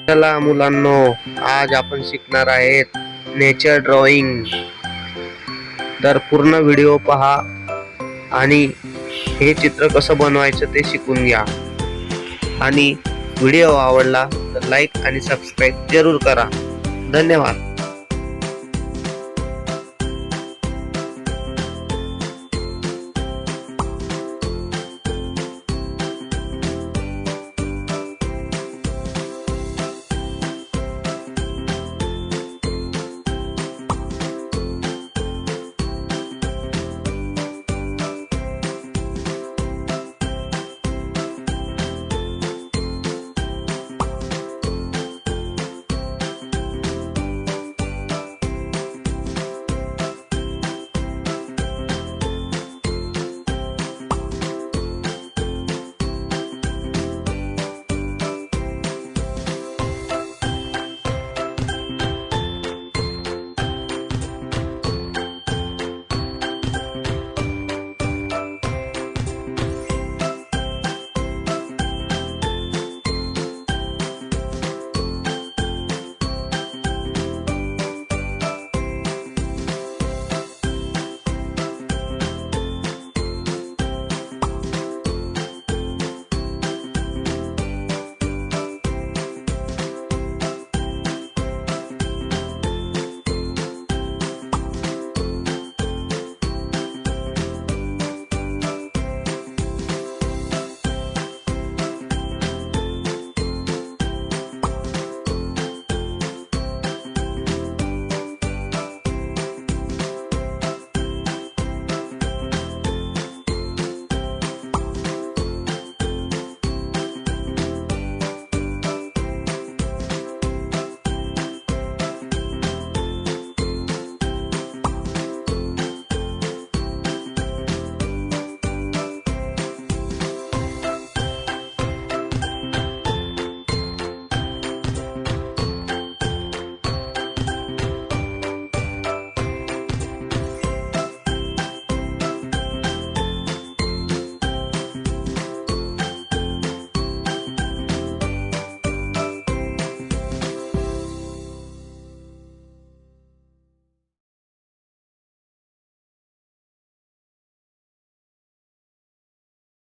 चला मुलांनो, आज आपण शिकणार आहेत नेचर ड्रॉइंग। तर पूर्ण व्हिडिओ पहा आणि हे चित्र कसं बनवायचं ते शिकून घ्या। आणि व्हिडिओ आवडला तर लाईक आणि सबस्क्राईब जरूर करा। धन्यवाद।